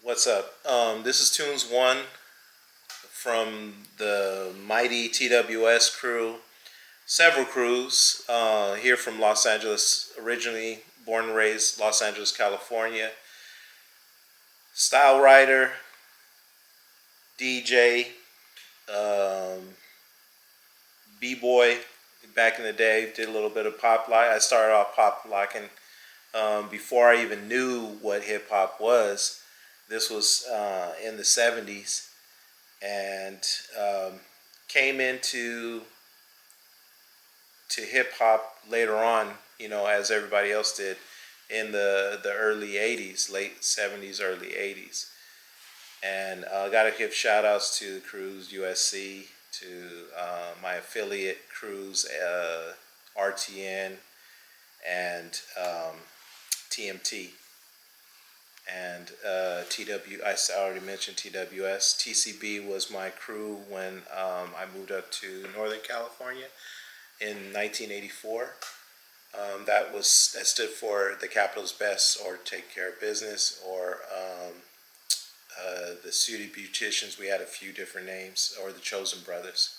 What's up? This is Toons 1 from the mighty TWS crew. Several crews here from Los Angeles, originally born and raised Los Angeles, California. Style writer, DJ, b-boy. Back in the day, did a little bit of pop lock. I started off pop locking before I even knew what hip hop was. This was in the 70s, and came into hip hop later on, as everybody else did in the early 80s, late 70s, early 80s. And got to give shout outs to the crews, USC, to my affiliate crews, RTN, and TMT. And I already mentioned TWS. TCB was my crew when I moved up to Northern California in 1984. That stood for the capital's best, or take care of business, or the Suited Beauticians. We had a few different names, or the Chosen Brothers.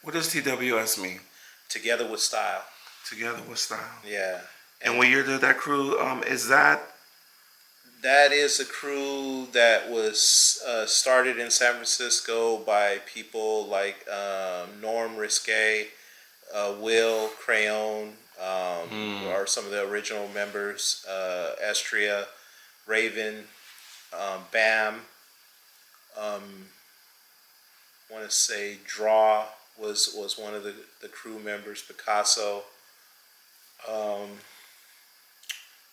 What does TWS mean? Together with Style. Together with Style. Yeah. And when you're that crew, is that? That is a crew that was started in San Francisco by people like Norm Risque, Will, Crayon, are some of the original members. Estria, Raven, Bam. Want to say Draw was one of the crew members. Picasso.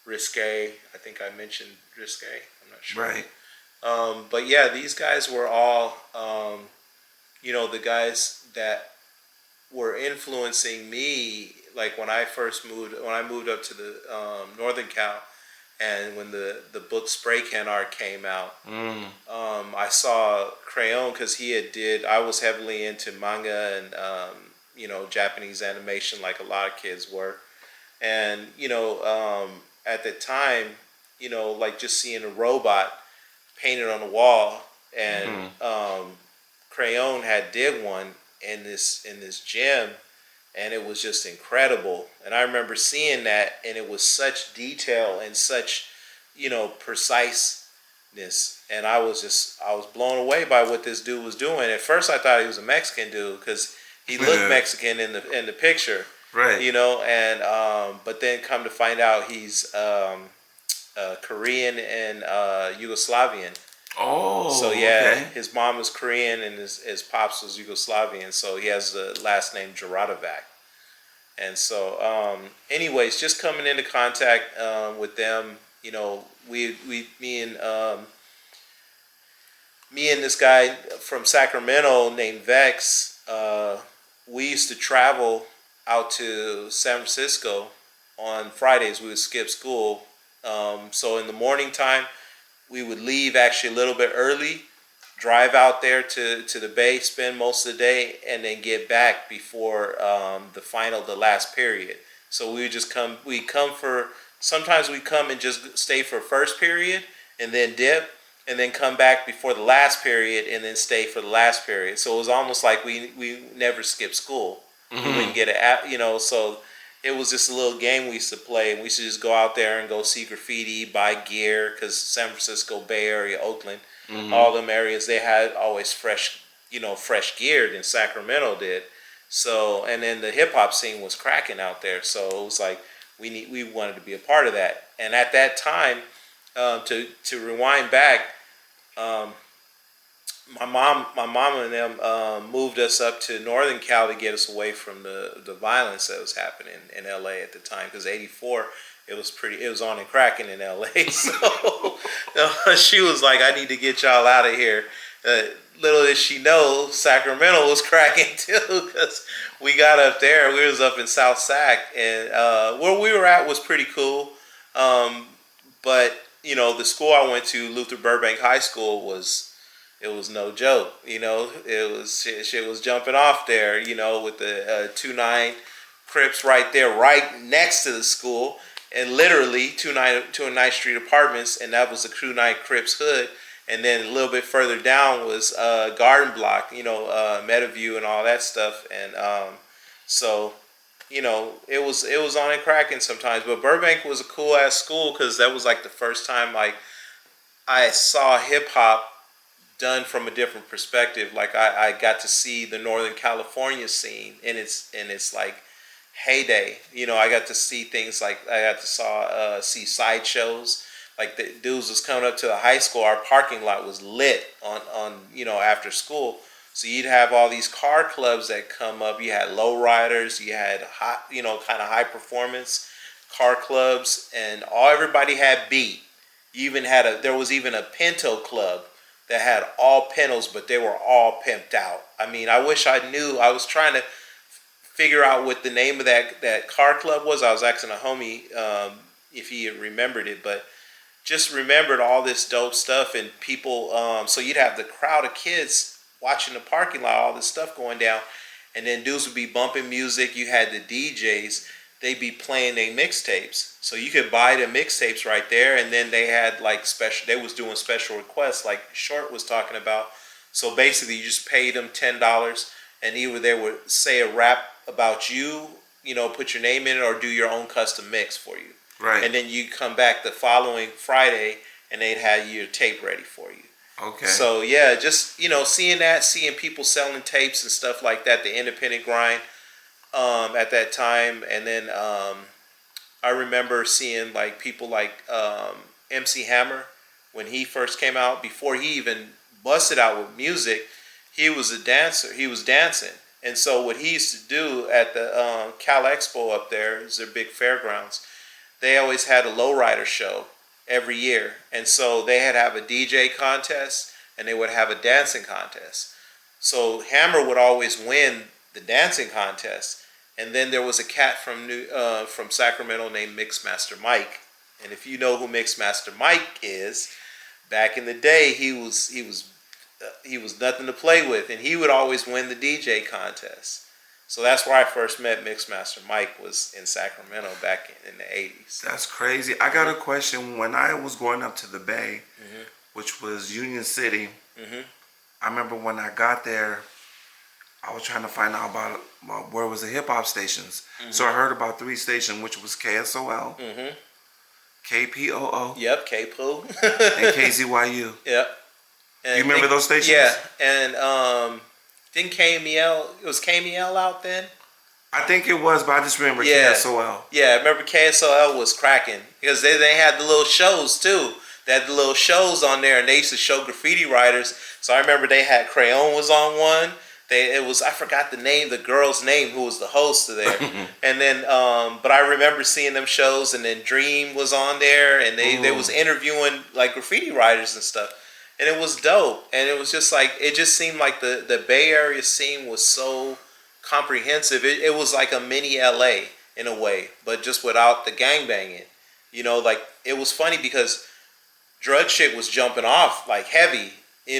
Risque, I think I mentioned Risque. I'm not sure. Right. But yeah, these guys were all, the guys that were influencing me. Like when I moved up to the Northern Cal, and when the book Spray Can Art came out, I saw Crayon because I was heavily into manga and Japanese animation, like a lot of kids were, and at the time, like just seeing a robot painted on the wall, and Crayon did one in this gym, and it was just incredible. And I remember seeing that, and it was such detail and such, preciseness, and I was blown away by what this dude was doing. At first, I thought he was a Mexican dude because he looked Mexican in the picture. Right. And but then come to find out he's Korean and Yugoslavian. Oh. So yeah, okay. his mom was Korean and his pops was Yugoslavian. So he has the last name Jaradovac. And so, anyways, just coming into contact with them, me and this guy from Sacramento named Vex, we used to travel out to San Francisco on Fridays. We would skip school. So in the morning time, we would leave actually a little bit early, drive out there to the Bay, spend most of the day, and then get back before the last period. So we would just come. Sometimes we come and just stay for first period and then dip, and then come back before the last period and then stay for the last period. So it was almost like we never skipped school. We wouldn't get it, so it was just a little game we used to play. And we used to just go out there and go see graffiti, buy gear, because San Francisco, Bay Area, Oakland, all them areas, they had always fresh gear than Sacramento did. So, and then the hip hop scene was cracking out there. So it was like we wanted to be a part of that. And at that time, to rewind back, my mom and them moved us up to Northern Cal to get us away from the violence that was happening in LA at the time. Because '84, it was on and cracking in LA. So she was like, "I need to get y'all out of here." Little did she know, Sacramento was cracking too. Because we got up there, we was up in South Sac, and where we were at was pretty cool. But the school I went to, Luther Burbank High School, was no joke. It was shit was jumping off there. With the 2-9 Crips right there, right next to the school, and literally 209 Street apartments, and that was the 2-9 Crips hood. and then a little bit further down was Garden Block, Metaview and all that stuff, and so it was on and cracking sometimes. But Burbank was a cool ass school because that was like the first time like I saw hip hop done from a different perspective. Like I got to see the Northern California scene in its like heyday. I got to see things like I got to see sideshows. Like the dudes was coming up to the high school. Our parking lot was lit on after school. So you'd have all these car clubs that come up. You had lowriders. You had hot, kind of high performance car clubs, and everybody had beat. There was even a Pinto club that had all Pintos, but they were all pimped out. I mean, I wish I knew. I was trying to figure out what the name of that car club was. I was asking a homie if he remembered it, but just remembered all this dope stuff and people. So you'd have the crowd of kids watching the parking lot, all this stuff going down, and then dudes would be bumping music. You had the DJs. They'd be playing their mixtapes. So you could buy the mixtapes right there, and then they had like they was doing special requests like Short was talking about. So basically you just paid them $10 and either they would say a rap about you, put your name in it, or do your own custom mix for you. Right. And then you come back the following Friday and they'd have your tape ready for you. Okay. So yeah, just seeing people selling tapes and stuff like that, the independent grind at that time, and then I remember seeing like people like MC Hammer when he first came out. Before he even busted out with music, he was a dancer. He was dancing, and so what he used to do at the Cal Expo up there is their big fairgrounds. They always had a lowrider show every year, and so they had to have a DJ contest and they would have a dancing contest. So Hammer would always win the dancing contest, and then there was a cat from Sacramento named Mixmaster Mike, and if you know who Mixmaster Mike is, back in the day he was nothing to play with, and he would always win the DJ contest. So that's where I first met Mixmaster Mike, was in Sacramento back in the 80s. That's crazy. I got a question. When I was going up to the Bay, which was Union City, I remember when I got there, I was trying to find out about where was the hip hop stations. So I heard about 3 stations, which was KSOL, KPOO, Yep, K-Poo. and KZYU. Yep. And you remember those stations? Yeah, and didn't KMEL, it was KMEL out then? I think it was, but I just remember KSOL. Yeah, I remember KSOL was cracking because they had the little shows too. They had the little shows on there, and they used to show graffiti writers. So I remember they had Crayon was on one. I forgot the name, the girl's name who was the host of there. And then, but I remember seeing them shows, and then Dream was on there, and they was interviewing like graffiti writers and stuff. And it was dope. And it was just like, it just seemed like the Bay Area scene was so comprehensive. It was like a mini LA in a way, but just without the gangbanging. Like it was funny because drug shit was jumping off like heavy,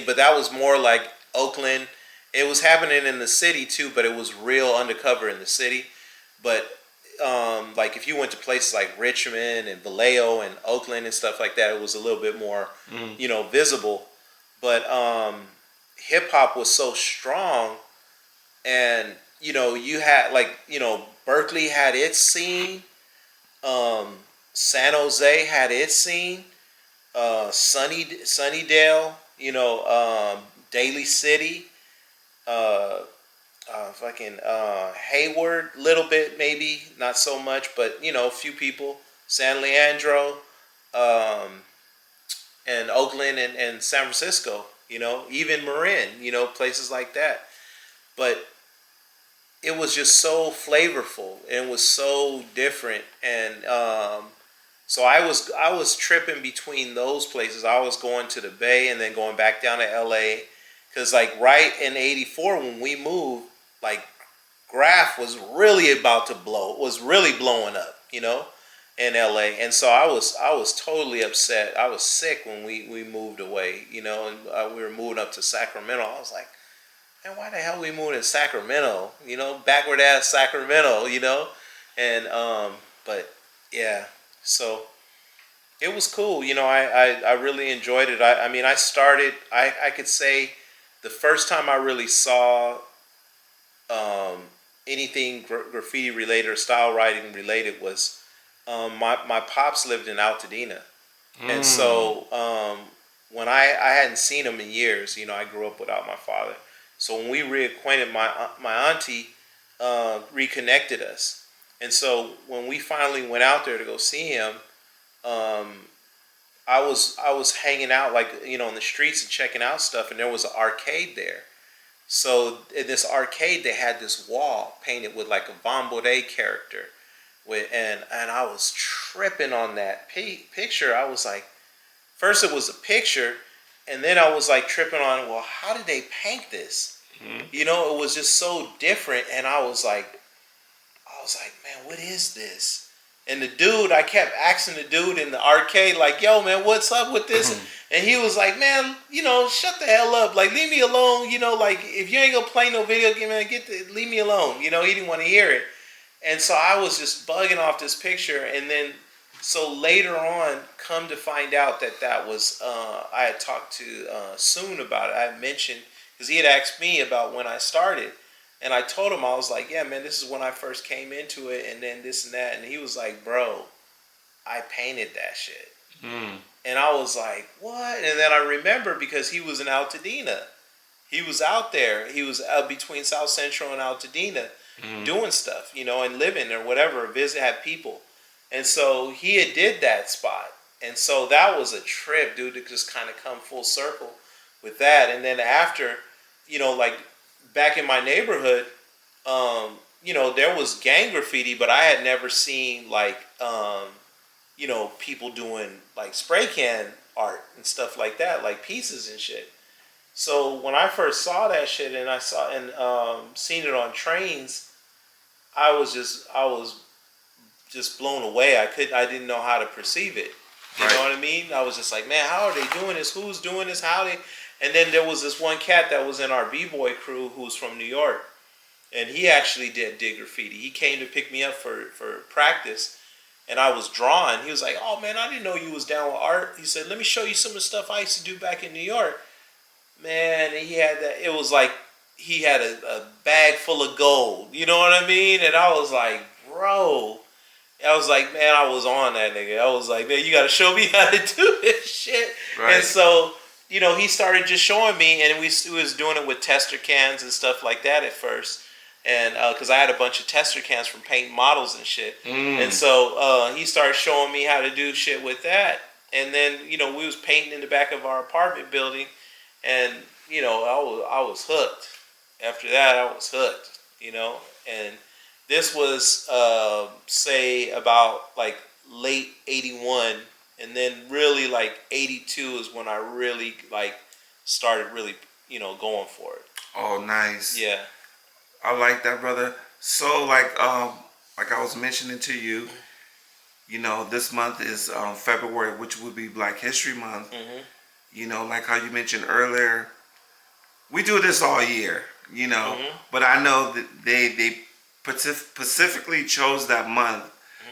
but that was more like Oakland. It was happening in the city too, but it was real undercover in the city. But like if you went to places like Richmond and Vallejo and Oakland and stuff like that, it was a little bit more, visible. But hip hop was so strong, and you had Berkeley had its scene, San Jose had its scene, Sunnydale, Daly City, Hayward, little bit maybe, not so much, but a few people, San Leandro, and Oakland and San Francisco, even Marin, places like that. But it was just so flavorful and it was so different, and so I was tripping between those places. I was going to the Bay and then going back down to LA, because like right in '84 when we moved, like Graph was really about to blow. It was really blowing up, in LA. And so I was totally upset. I was sick when we moved away, and we were moving up to Sacramento. I was like, man, why the hell we moving to Sacramento? Backward ass Sacramento, and but yeah. So It was cool. I really enjoyed it. I mean, I could say the first time I really saw um, anything graffiti related or style writing related was my pops lived in Altadena. And Mm. so when I hadn't seen him in years, I grew up without my father. So when we reacquainted, my auntie reconnected us. And so when we finally went out there to go see him, um, I was hanging out like in the streets and checking out stuff, and there was an arcade there. So in this arcade, they had this wall painted with like a Bon Baudet character, and I was tripping on that picture. I was like, first it was a picture, and then I was like tripping on, well, how did they paint this? Mm. It was just so different, and I was like, man, what is this? And the dude, I kept asking the dude in the arcade, like, yo, man, what's up with this? And he was like, man, shut the hell up. Like, leave me alone. Like, if you ain't gonna play no video game, man, leave me alone. He didn't want to hear it. And so I was just bugging off this picture. And then, so later on, come to find out that was, I had talked to Soon about it. I had mentioned, because he had asked me about when I started. And I told him, I was like, yeah, man, this is when I first came into it, and then this and that. And he was like, bro, I painted that shit. Mm. And I was like, what? And then I remember because he was in Altadena. He was out there. He was between South Central and Altadena doing stuff, and living or whatever, had people. And so he had did that spot. And so that was a trip, dude, to just kind of come full circle with that. And then after, like back in my neighborhood, there was gang graffiti, but I had never seen like, people doing like spray can art and stuff like that, like pieces and shit. So when I first saw that shit and I saw and seen it on trains, I was just blown away. I didn't know how to perceive it. You Right. know what I mean? I was just like, man, how are they doing this? Who's doing this? How they? And then there was this one cat that was in our b-boy crew who was from New York, and he actually did graffiti. He came to pick me up for practice, and I was drawing. He was like, "Oh man, I didn't know you was down with art." He said, "Let me show you some of the stuff I used to do back in New York." Man, and he had that. It was like he had a bag full of gold. You know what I mean? And I was like, bro. I was like, man, I was on that nigga. I was like, man, you got to show me how to do this shit. Right. And so, he started just showing me, and we was doing it with tester cans and stuff like that at first. And because I had a bunch of tester cans from painting models and shit. Mm. And so he started showing me how to do shit with that. And then, we was painting in the back of our apartment building. And, I was hooked. After that, I was hooked, And this was, say, about like late 81. And then really like 82 is when I really like started really, going for it. Oh, nice. Yeah. I like that, brother. So, like I was mentioning to you, this month is February, which would be Black History Month. Mm-hmm. Like how you mentioned earlier, we do this all year. Mm-hmm. But I know that they specifically chose that month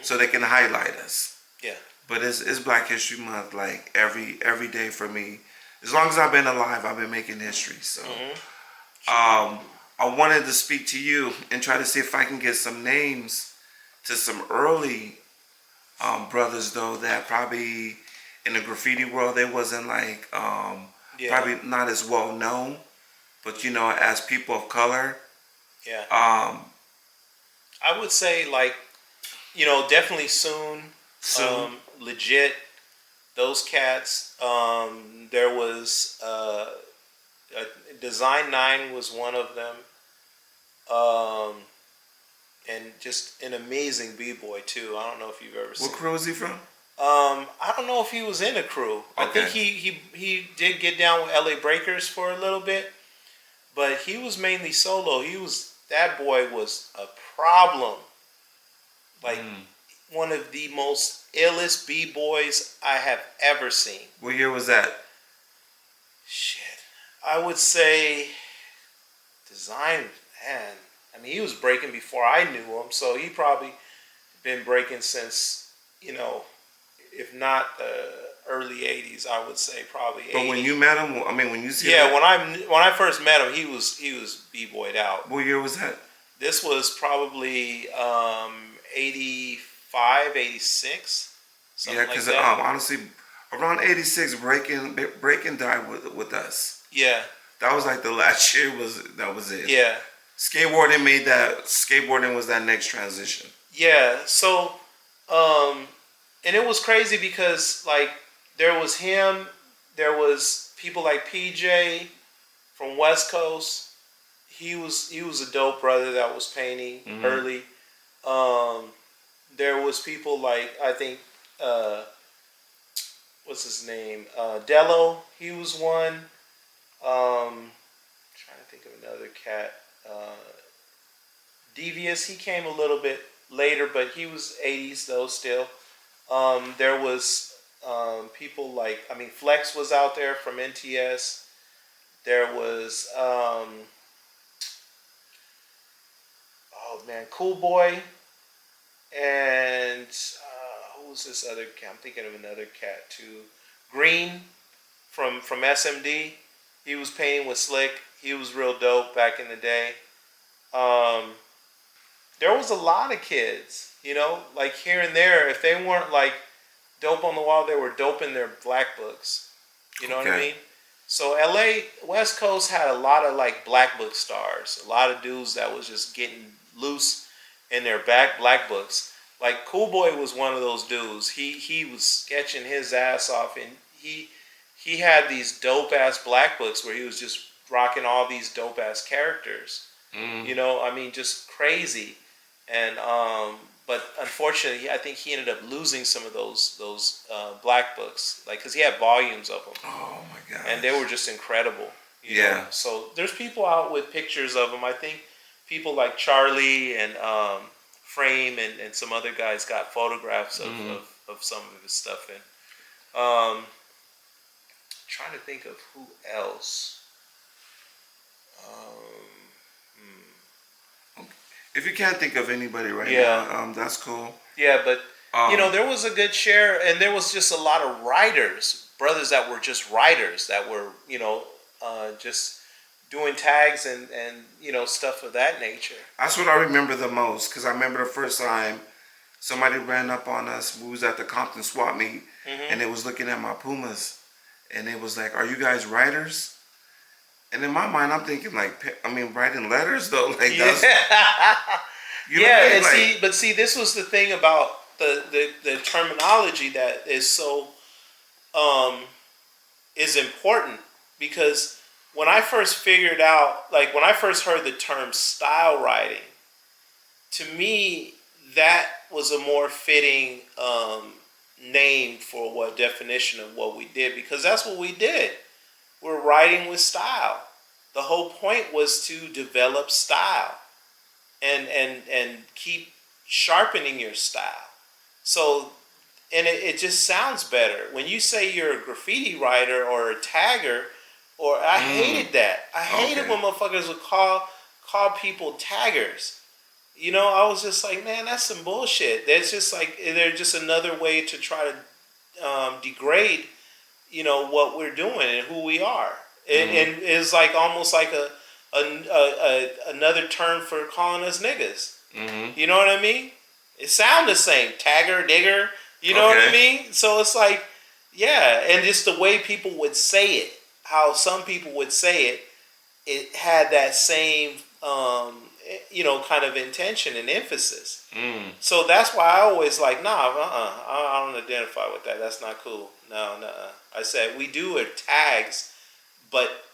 so they can highlight us. Yeah. But it's Black History Month, like every day for me. As long as I've been alive, I've been making history. So, I wanted to speak to you and try to see if I can get some names to some early brothers though that probably in the graffiti world they wasn't like Yeah. probably not as well known, but as people of color. Yeah. Um, I would say like, definitely soon. Soon. Legit. Those cats. There was Design 9 was one of them. And just an amazing b-boy too. I don't know if you've ever seen. what crew is he from? I don't know if he was in a crew. I Okay. think he did get down with LA Breakers for a little bit, but he was mainly solo. That boy was a problem. Like one of the most illest b-boys I have ever seen. What year was that? Shit. I would say Design, man. I mean, he was breaking before I knew him, so he probably been breaking since, if not the early '80s. I would say probably. But 80. when you met him, I mean, when you see Yeah, him, when I first met him, he was b-boyed out. what year was that? This was probably 85, 86, something Yeah, like because that. honestly, around '86, Breaking died with us. Yeah, That was like the last year. That was it? yeah, Skateboarding made that. Skateboarding was that next transition. yeah. So, and it was crazy because like there was him, there was people like PJ from West Coast. He was a dope brother that was painting early. Um, there was people like I think what's his name Dello. He was one. Trying to think of another cat. Devious. He came a little bit later, but he was '80s though still. There was people like Flex was out there from NTS. There was oh man, Cool Boy, and who was this other cat? I'm thinking of another cat too. Green from SMD. He was painting with Slick. He was real dope back in the day. Um, there was a lot of kids, like here and there. If they weren't like dope on the wall, they were dope in their black books. You know what I mean? So LA West Coast had a lot of like black book stars, a lot of dudes that was just getting loose in their black books. Like Cool Boy was one of those dudes. He was sketching his ass off, and he had these dope ass black books where he was just rocking all these dope ass characters. Just crazy. And but unfortunately, I think he ended up losing some of those black books, like because he had volumes of them. Oh my god! And they were just incredible. Yeah. So there's people out with pictures of them. I think people like Charlie and Frame and some other guys got photographs of some of his stuff. And trying to think of who else. If you can't think of anybody right now, that's cool. Yeah, but there was a good share, and there was just a lot of writers, brothers that were just writers that were just doing tags and stuff of that nature. That's what I remember the most, because I remember the first time somebody ran up on us. We was at the Compton swap meet, and it was looking at my Pumas, and it was like, "Are you guys writers?" And in my mind, I'm thinking like, writing letters though, like that's. See, this was the thing about the terminology that is so is important, because when I first figured out, like when I first heard the term style writing, to me that was a more fitting name for what definition of what we did, because that's what we did. We're writing with style. The whole point was to develop style and keep sharpening your style. So, and it just sounds better. When you say you're a graffiti writer or a tagger, or I hated that. I hated when motherfuckers would call people taggers. I was just like, man, that's some bullshit. That's just like, they're just another way to try to degrade what we're doing and who we are. And it's like almost like another term for calling us niggas. You know what I mean? It sounds the same. Tagger, nigger. You know what I mean? So it's like, yeah, and just the way people would say it, how some people would say it, it had that same kind of intention and emphasis. So that's why I always like, I don't identify with that. That's not cool. No. I said we do it tags, but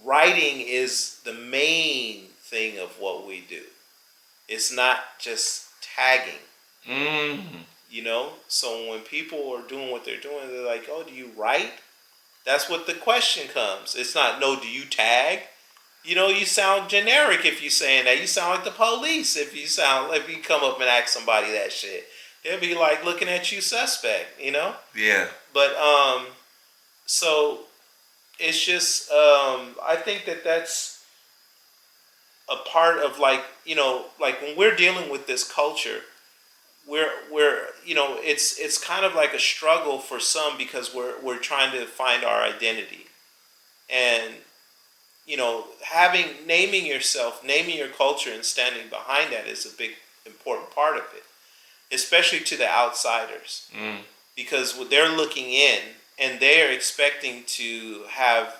writing is the main thing of what we do. It's not just tagging. So when people are doing what they're doing, they're like, oh, do you write? That's what the question comes. It's not, no, do you tag? You sound generic if you're saying that. You sound like the police if you come up and ask somebody that shit. They'll be like looking at you suspect, Yeah. But so it's just I think that's a part of like when we're dealing with this culture, we're it's kind of like a struggle for some because we're trying to find our identity. And naming yourself, naming your culture, and standing behind that is a big important part of it, especially to the outsiders, because they're looking in and they're expecting to have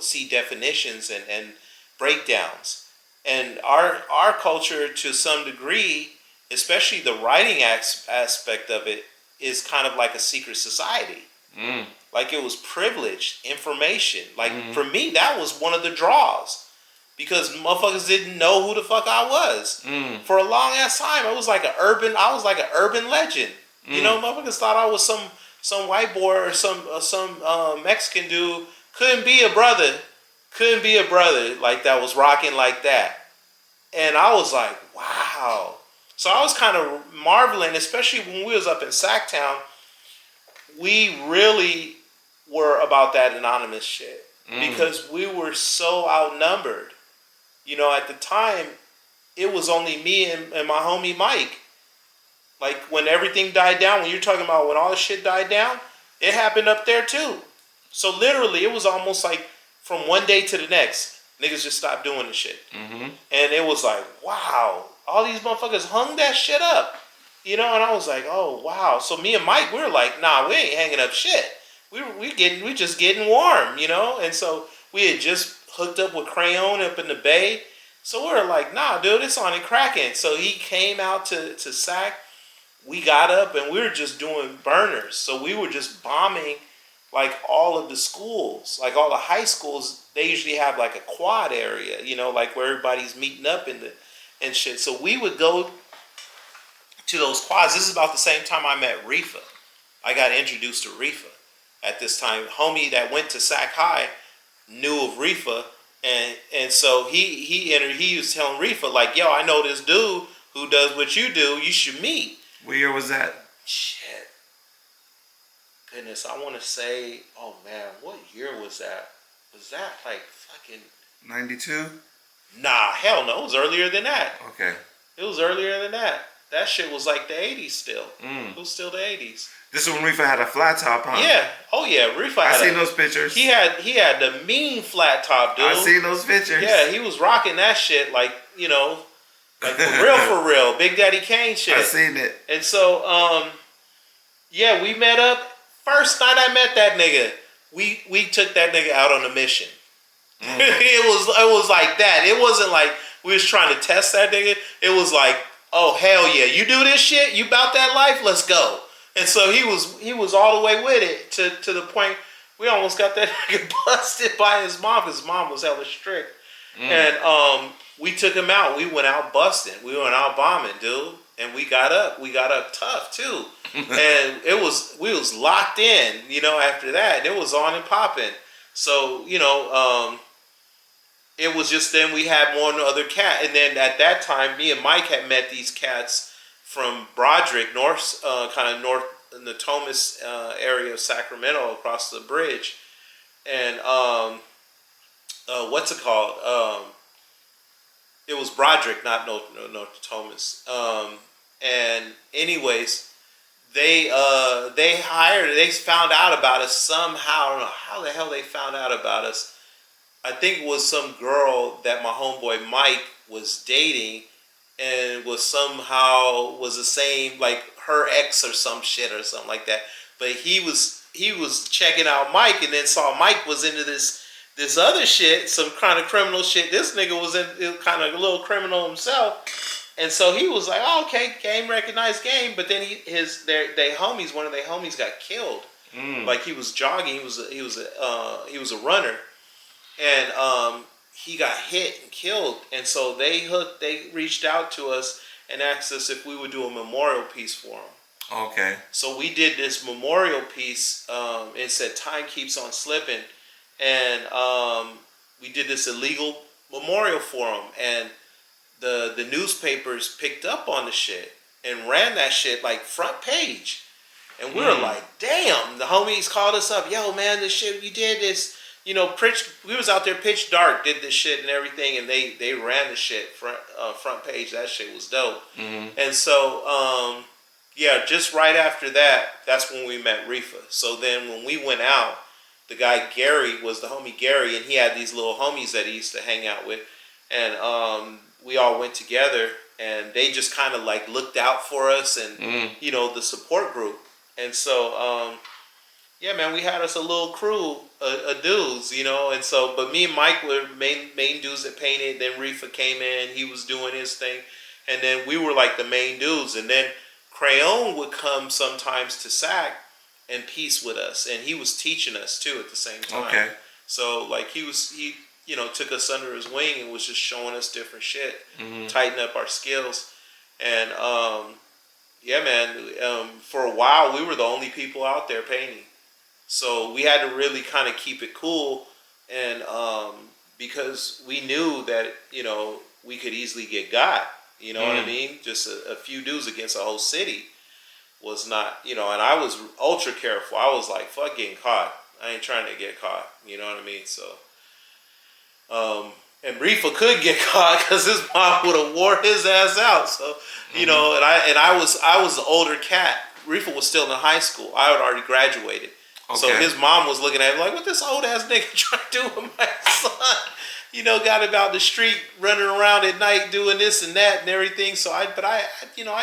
see definitions and breakdowns. And our culture, to some degree, especially the writing aspect of it, is kind of like a secret society. Like, it was privileged information. Like, for me, that was one of the draws, because motherfuckers didn't know who the fuck I was. For a long ass time, I was like an urban legend. Motherfuckers thought I was some white boy or some Mexican dude. Couldn't be a brother like that was rocking like that. And I was like, wow. So I was kind of marveling, especially when we was up in Sacktown. We really were about that anonymous shit because we were so outnumbered. At the time, it was only me and my homie Mike. Like, when everything died down, when you're talking about when all the shit died down, it happened up there too. So literally, it was almost like from one day to the next, niggas just stopped doing the shit. And it was like, wow, all these motherfuckers hung that shit up. And I was like, oh wow. So me and Mike, we were like, nah, we ain't hanging up shit. We just getting warm, And so we had just hooked up with Crayon up in the Bay. So we were like, nah, dude, it's on and cracking. So he came out to Sac. We got up and we were just doing burners. So we were just bombing like all of the schools, like all the high schools. They usually have like a quad area, like where everybody's meeting up and shit. So we would go to those quads. This is about the same time I met Rifa. I got introduced to Rifa at this time. Homie that went to Sac High knew of Rifa, and so he was telling Rifa, like, yo, I know this dude who does what you do. You should meet. What year was that? Shit. Goodness, I want to say, oh man, what year was that? Was that like fucking 92? Nah, hell no. It was earlier than that. Okay. It was earlier than that. That shit was like the 80s still. It was still the 80s. This is when Reefa had a flat top, huh? Yeah. Oh yeah, Reefa I seen those pictures. He had the mean flat top, dude. I seen those pictures. Yeah, he was rocking that shit like like for real. Big Daddy Kane shit. I seen it. And so, yeah, we met up. First night I met that nigga, we took that nigga out on a mission. It was like that. It wasn't like we was trying to test that nigga. It was like, oh hell yeah, you do this shit, you about that life, let's go. And so he was all the way with it to the point we almost got that nigga busted by his mom. His mom was hella strict. And we took him out. We went out busting. We went out bombing, dude. And we got up tough too. And we was locked in, after that. It was on and popping. So, it was just then we had one other cat. And then at that time, me and Mike had met these cats from Broderick, kind of north in the Thomas area of Sacramento, across the bridge. And what's it called? It was Broderick, not North Thomas. And anyways, they found out about us somehow. I don't know how the hell they found out about us. I think it was some girl that my homeboy Mike was dating, and was the same, like her ex or some shit or something like that. But he was checking out Mike, and then saw Mike was into this other shit, some kind of criminal shit. This nigga was in kind of a little criminal himself. And so he was like, oh, okay, game, recognized game. But then one of their homies got killed. Like, he was jogging, he was a runner. And he got hit and killed. And so they reached out to us and asked us if we would do a memorial piece for him. Okay. So we did this memorial piece. It said "Time Keeps on Slipping," and we did this illegal memorial for him. And the newspapers picked up on the shit and ran that shit like front page. And we were like, damn. The homies called us up. Yo, man, this shit you did this. We was out there pitch dark, did this shit and everything, and they ran the shit front page. That shit was dope. And so Yeah, just right after that, that's when we met Rifa. So then when we went out, the guy Gary was the homie Gary, and he had these little homies that he used to hang out with, and we all went together, and they just kind of like looked out for us, and the support group, and so yeah, man, we had us a little crew of dudes, and so but me and Mike were main dudes that painted. Then Rifa came in, he was doing his thing, and then we were like the main dudes, and then Crayon would come sometimes to SAC and piece with us, and he was teaching us too at the same time. Okay. So like he took us under his wing and was just showing us different shit, tighten up our skills, and yeah, man, for a while we were the only people out there painting, so we had to really kind of keep it cool, and because we knew that we could easily get got. You know what I mean? Just a few dudes against a whole city was not, and I was ultra careful. I was like, fuck getting caught. I ain't trying to get caught. You know what I mean? So, and Rifa could get caught because his mom would have wore his ass out. So, and I was the older cat. Rifa was still in high school. I had already graduated. Okay. So his mom was looking at him like, what this old ass nigga trying to do with my son? Got him out the street running around at night doing this and that and everything. So I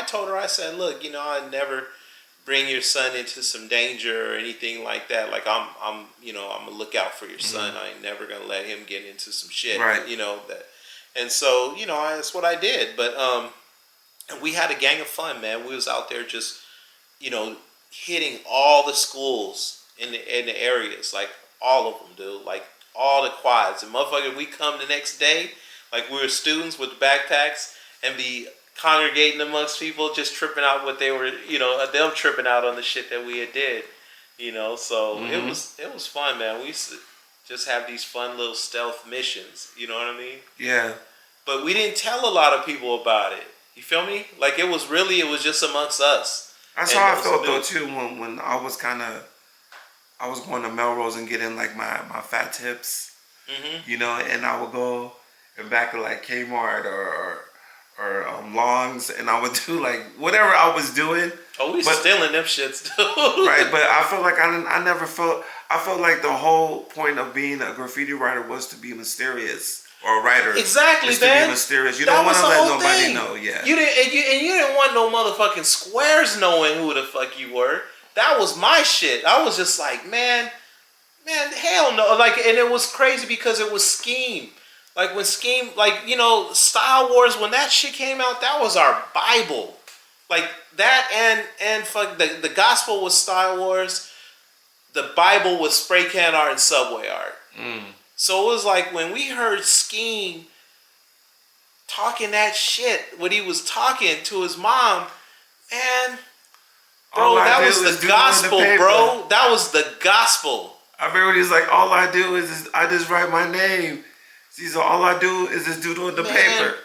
told her, I said, look, I'd never bring your son into some danger or anything like that. Like I'm gonna look out for your son. I ain't never gonna let him get into some shit. Right. That. And so, that's what I did. But and we had a gang of fun, man. We was out there just, hitting all the schools in the areas, like all of them, dude. Like all the quads. And motherfucker, we come the next day, like we were students with the backpacks, and be congregating amongst people, just tripping out what they were, them tripping out on the shit that we had did, So it was fun, man. We used to just have these fun little stealth missions. You know what I mean? Yeah. But we didn't tell a lot of people about it. You feel me? Like it was just amongst us. That's how I felt though too when I was going to Melrose and getting like my fat tips, and I would go and back to like Kmart or Longs, and I would do like whatever I was doing. Oh, we stealing them shits too. Right, but I felt like I felt like the whole point of being a graffiti writer was to be mysterious. Or a writer. Exactly, man. To be mysterious. You don't want to let nobody know. Yeah. You didn't want no motherfucking squares knowing who the fuck you were. That was my shit. I was just like, man, hell no. Like, and it was crazy because it was Scheme. Like when Scheme, Style Wars, when that shit came out, that was our Bible. Like that and fuck the gospel was Style Wars. The Bible was spray can art and subway art. So it was like when we heard Scheme talking that shit, when he was talking to his mom, man, bro, that was the gospel, bro. That was the gospel. I remember he was like, all I do is I just write my name. See, so all I do is just doodle in the paper.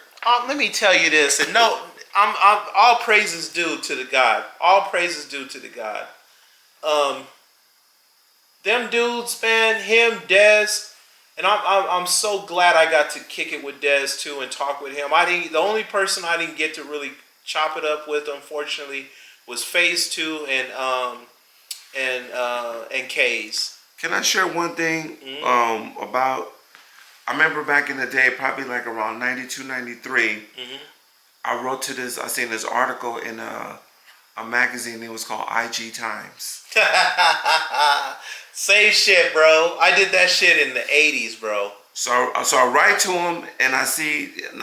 Let me tell you this, and no, I'm all praises due to the God. All praises due to the God. Them dudes, man, him, Dez. And I'm so glad I got to kick it with Dez too and talk with him. The only person I didn't get to really chop it up with, unfortunately, was Phase 2 and K's. Can I share one thing about? I remember back in the day, probably like around 92, 93. I wrote to this. I seen this article in a magazine. It was called IG Times. Same shit, bro. I did that shit in the 80s, bro. So I write to him, and I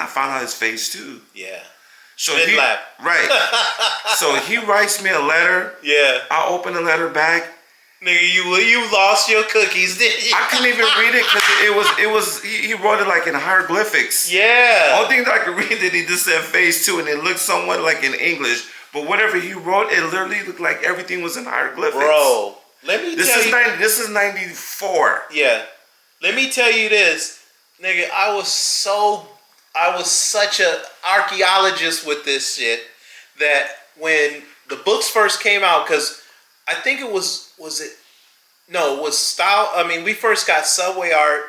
found out his face too. Yeah. So right. So he writes me a letter. Yeah. I open the letter back. Nigga, you lost your cookies, didn't you? I couldn't even read it because he wrote it like in hieroglyphics. Yeah. The only thing that I could read it, he just said phase 2, and it looked somewhat like in English. But whatever he wrote, it literally looked like everything was in hieroglyphics. Bro, let me tell you. This is 94. Yeah. Let me tell you this, nigga. I was such a archaeologist with this shit that when the books first came out, because I think it was Style. I mean, we first got Subway Art,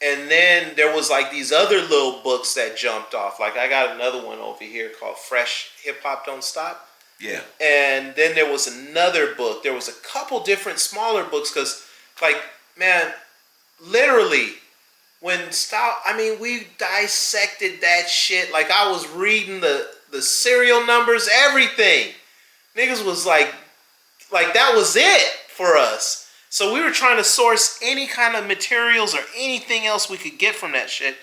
and then there was like these other little books that jumped off. Like I got another one over here called Fresh Hip Hop Don't Stop. Yeah. And then there was another book. There was a couple different smaller books because, like, man, literally, when style, I mean, we dissected that shit. Like, I was reading the serial numbers, everything. Niggas was like that was it for us. So we were trying to source any kind of materials or anything else we could get from that shit.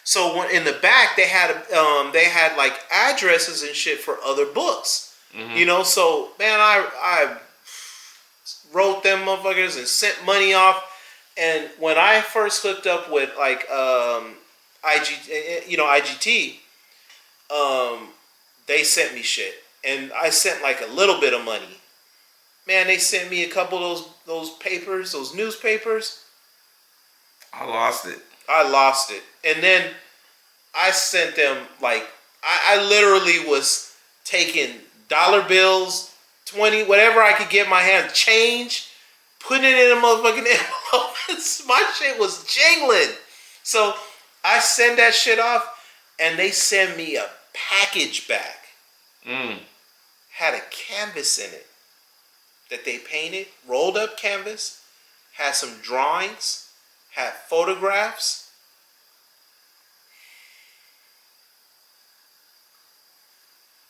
So when, in the back they had like addresses and shit for other books. Mm-hmm. You know, so man, I wrote them motherfuckers and sent money off. And when I first hooked up with like IGT, they sent me shit, and I sent like a little bit of money. Man, they sent me a couple of those papers, those newspapers. I lost it. And then I sent them like I literally was taking dollar bills, 20, whatever I could get my hand, change, putting it in a motherfucking envelope. My shit was jingling. So I send that shit off, and they send me a package back. Had a canvas in it that they painted, rolled up canvas, had some drawings, had photographs.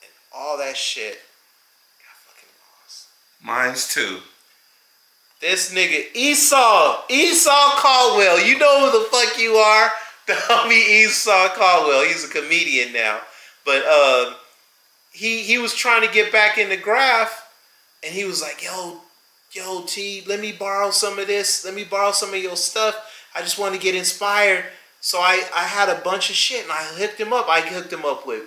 And all that shit got fucking lost. Mine's too. This nigga Esau Caldwell, you know who the fuck you are? The homie Esau Caldwell. He's a comedian now. But he was trying to get back into graph, and he was like, yo T, let me borrow some of this. Let me borrow some of your stuff. I just want to get inspired. So I had a bunch of shit, and I hooked him up. I hooked him up with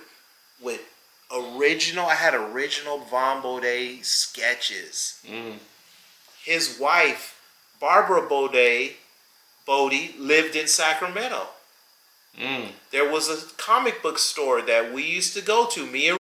original. I had original Von Bode sketches. His wife, Barbara Bode, lived in Sacramento. There was a comic book store that we used to go to, me and